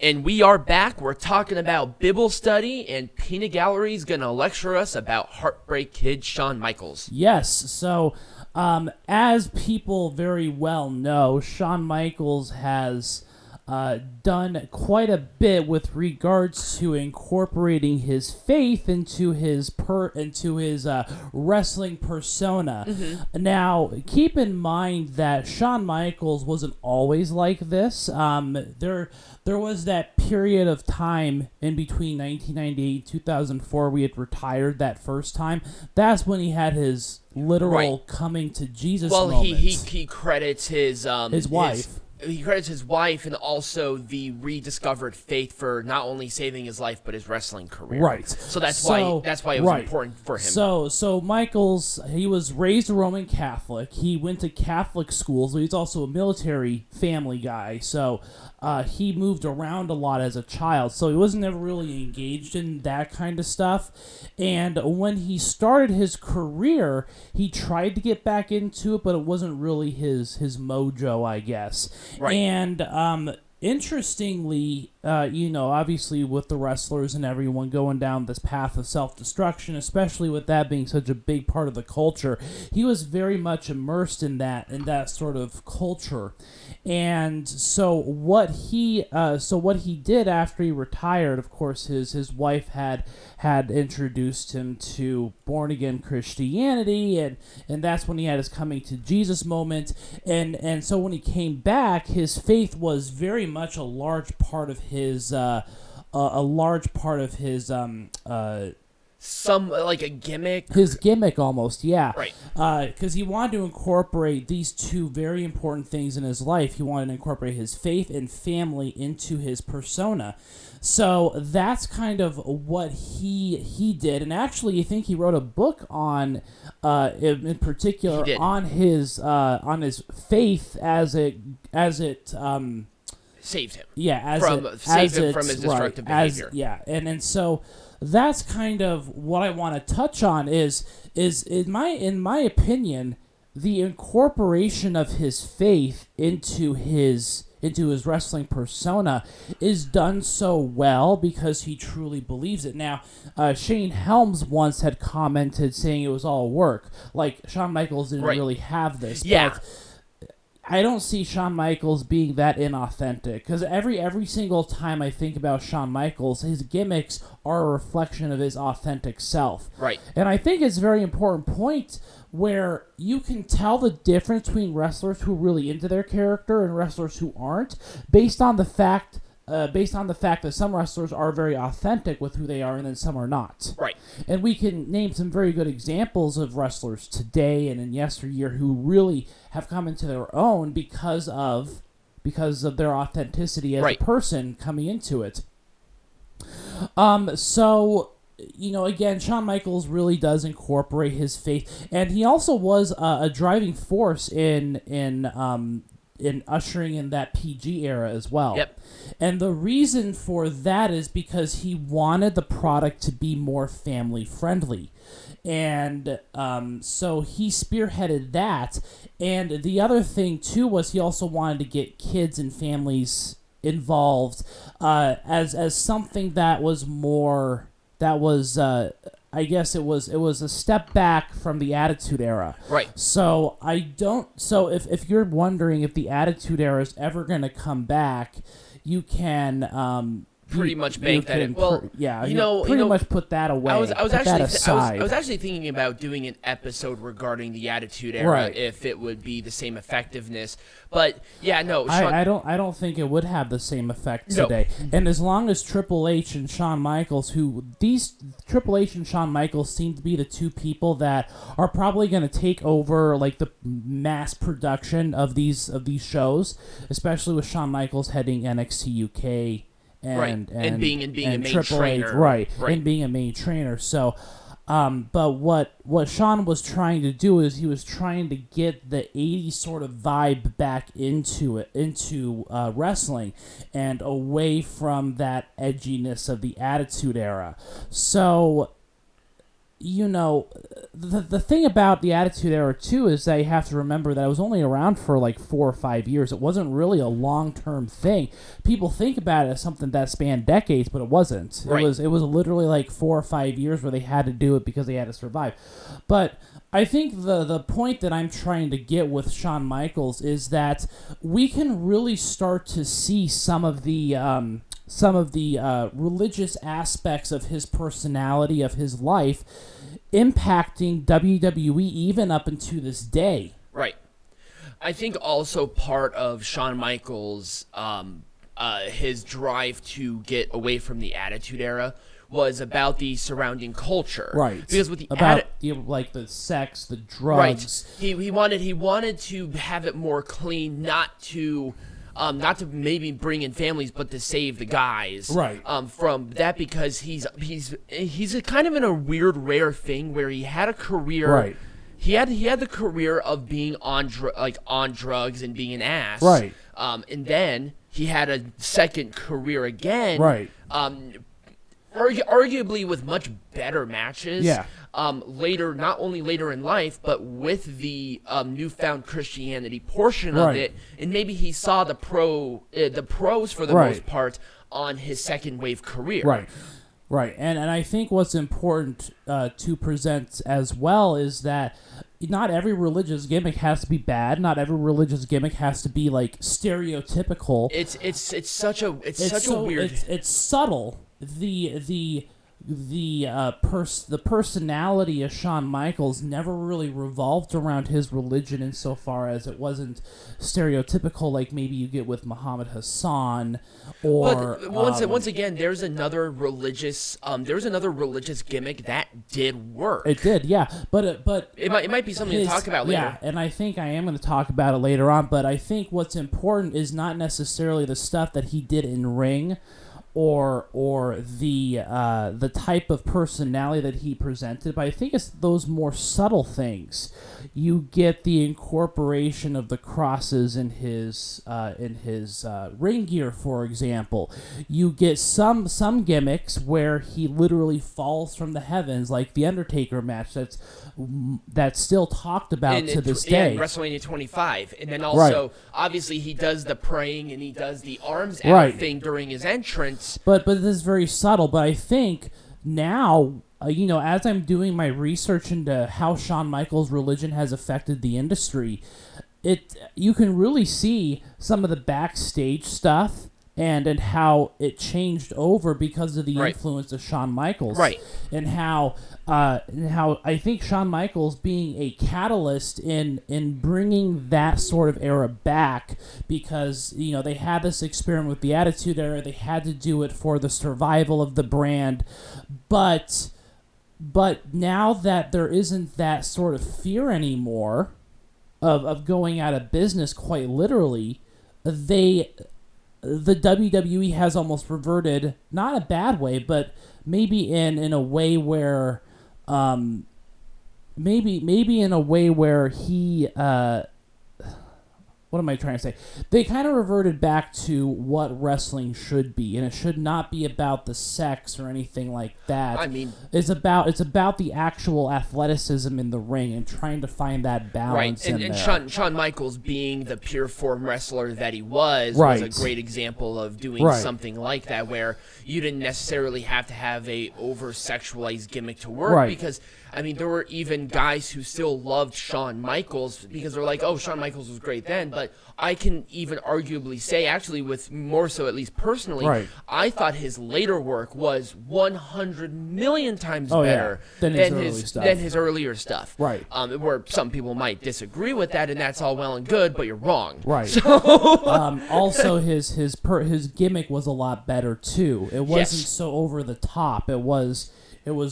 And we are back. We're talking about Bibble study, and Peanut Gallery's going to lecture us about Heartbreak Kid Shawn Michaels. Yes, so as people very well know, Shawn Michaels has done quite a bit with regards to incorporating his faith into his wrestling persona. Mm-hmm. Now, keep in mind that Shawn Michaels wasn't always like this. There was that period of time in between 1998 and 2004 we had retired that first time. That's when he had his literal coming to Jesus moment. Well, he credits his wife. He credits his wife and also the rediscovered faith for not only saving his life but his wrestling career. Right. So that's why it was important for him. So Michaels, he was raised a Roman Catholic. He went to Catholic schools. He's also a military family guy. So he moved around a lot as a child. So he wasn't ever really engaged in that kind of stuff. And when he started his career, he tried to get back into it, but it wasn't really his mojo, I guess. Right. And interestingly, obviously with the wrestlers and everyone going down this path of self-destruction, especially with that being such a big part of the culture, he was very much immersed in that sort of culture. And so what he did after he retired, of course, his wife had introduced him to born-again Christianity, and that's when he had his coming to Jesus moment. And so when he came back, his faith was very much a large part of his some like a gimmick. His gimmick almost, yeah. Right. Because he wanted to incorporate these two very important things in his life. He wanted to incorporate his faith and family into his persona. So that's kind of what he did. And actually, I think he wrote a book on, in particular, on his faith as it saved him. Yeah, saved him from his destructive behavior. And so that's kind of what I want to touch on is in my opinion, the incorporation of his faith into his wrestling persona is done so well because he truly believes it. Now, Shane Helms once had commented saying it was all work. Like, Shawn Michaels didn't really have this. Yeah. But I don't see Shawn Michaels being that inauthentic, because every single time I think about Shawn Michaels, his gimmicks are a reflection of his authentic self. Right. And I think it's a very important point where you can tell the difference between wrestlers who are really into their character and wrestlers who aren't, based on the fact that some wrestlers are very authentic with who they are and then some are not. Right. And we can name some very good examples of wrestlers today and in yesteryear who really have come into their own because of their authenticity as a person coming into it. So, again, Shawn Michaels really does incorporate his faith, and he also was a driving force in ushering in that PG era as well. Yep. And the reason for that is because he wanted the product to be more family friendly. And so he spearheaded that. And the other thing, too, was he also wanted to get kids and families involved as something that was more... I guess it was a step back from the Attitude Era. Right. So if you're wondering if the Attitude Era is ever going to come back, you can pretty much bank that in. Well, pretty much put that away. I was aside. actually thinking about doing an episode regarding the Attitude Era, if it would be the same effectiveness. But yeah, no, Shawn, I don't think it would have the same effect today. And as long as Triple H and Shawn Michaels, Triple H and Shawn Michaels seem to be the two people that are probably going to take over like the mass production of these shows, especially with Shawn Michaels heading NXT UK. And being a main Triple trainer. H, and being a main trainer. So, but what Shawn was trying to do is he was trying to get the 80s sort of vibe back into wrestling and away from that edginess of the Attitude Era. So, the thing about the Attitude Era too is that you have to remember that it was only around for like 4 or 5 years. It wasn't really a long-term thing. People think about it as something that spanned decades, but it wasn't. Right. It was literally like 4 or 5 years where they had to do it because they had to survive. But I think the point that I'm trying to get with Shawn Michaels is that we can really start to see some of the religious aspects of his personality, of his life, impacting WWE even up into this day. Right. I think also part of Shawn Michaels' his drive to get away from the Attitude Era was about the surrounding culture. Right. Because with the like the sex, the drugs. Right. He wanted to have it more clean, not to maybe bring in families, but to save the guys. Right. From that, because he's a kind of in a weird, rare thing where he had a career. Right. He had the career of being on drugs and being an ass. Right. And then he had a second career again. Right. Arguably with much better matches. Yeah. Later, not only later in life, but with the newfound Christianity portion of Right. it, and maybe he saw the pros for the Right. most part on his second wave career. Right. Right. And I think what's important to present as well is that not every religious gimmick has to be bad. Not every religious gimmick has to be like stereotypical. It's such a weird. It's subtle. The personality of Shawn Michaels never really revolved around his religion insofar as it wasn't stereotypical like maybe you get with Muhammad Hassan or. But once again, there's another religious gimmick that did work. It did, yeah, but it might be something to talk about later. Yeah, and I think I am going to talk about it later on. But I think what's important is not necessarily the stuff that he did in ring, or the type of personality that he presented, but I think it's those more subtle things. You get the incorporation of the crosses in his ring gear, for example. You get some gimmicks where he literally falls from the heavens, like the Undertaker match that's still talked about to this day. In WrestleMania 25, and then also obviously he does the praying and he does the arms out Right. thing during his entrance. But this is very subtle. But I think now, as I'm doing my research into how Shawn Michaels' religion has affected the industry, you can really see some of the backstage stuff and how it changed over because of the Right. influence of Shawn Michaels. Right. And how I think Shawn Michaels being a catalyst in bringing that sort of era back, because they had this experiment with the Attitude Era. They had to do it for the survival of the brand, but now that there isn't that sort of fear anymore of going out of business, quite literally, the WWE has almost reverted, not a bad way, but maybe in a way where maybe in a way where he what am I trying to say? They kind of reverted back to what wrestling should be, and it should not be about the sex or anything like that. I mean, it's about the actual athleticism in the ring and trying to find that balance. Right, and Shawn Michaels, being the pure form wrestler that he was a great example of doing something like that, where you didn't necessarily have to have a over-sexualized gimmick to work, because I mean, there were even guys who still loved Shawn Michaels because they're like, oh, Shawn Michaels was great then, but I can even arguably say, actually, with more so at least personally, I thought his later work was 100 million times better than his earlier stuff. Right. Where some people might disagree with that, and that's all well and good, but you're wrong. Right. So also, his gimmick was a lot better too. It wasn't so over the top. It was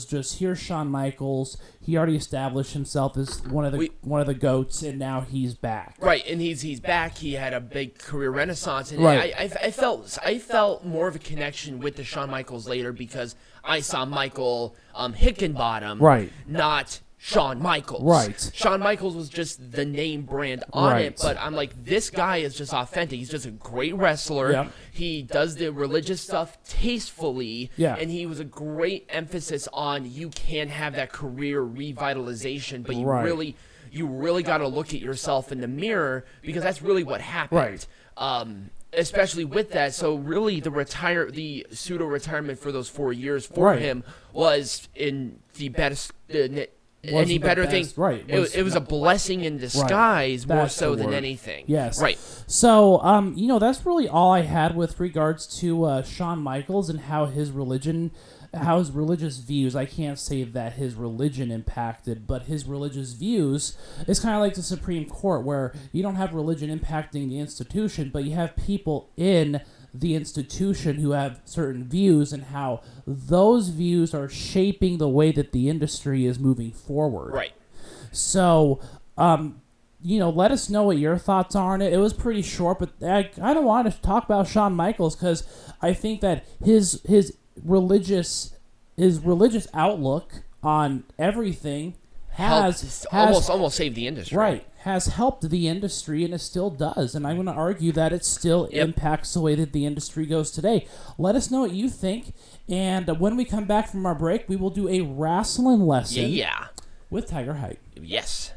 just, here's Shawn Michaels. He already established himself as one of the goats, and now he's back. Right, and he's back. He had a big career renaissance, and I felt more of a connection with the Shawn Michaels later because I saw Michael Hickenbottom, not Shawn Michaels. Right. Shawn Michaels was just the name brand on it, but I'm like, this guy is just authentic. He's just a great wrestler. Yep. He does the religious stuff tastefully, yeah. and he was a great emphasis on you can have that career revitalization, but you really got to look at yourself in the mirror, because that's really what happened. Right. Especially with that, so really the pseudo retirement for those 4 years for him was in the best. Any better thing? Right. It was a blessing in disguise, more so than anything. Yes. Right. So, that's really all I had with regards to Shawn Michaels and how his religious views, I can't say that his religion impacted, but his religious views is kind of like the Supreme Court, where you don't have religion impacting the institution, but you have people in the institution who have certain views, and how those views are shaping the way that the industry is moving forward. Right. So, let us know what your thoughts are on it. It was pretty short, but I don't want to talk about Shawn Michaels, because I think that his religious outlook on everything has almost saved the industry. Right. Has helped the industry, and it still does. And I'm going to argue that it still impacts the way that the industry goes today. Let us know what you think. And when we come back from our break, we will do a wrestling lesson with Tiger Height. Yes.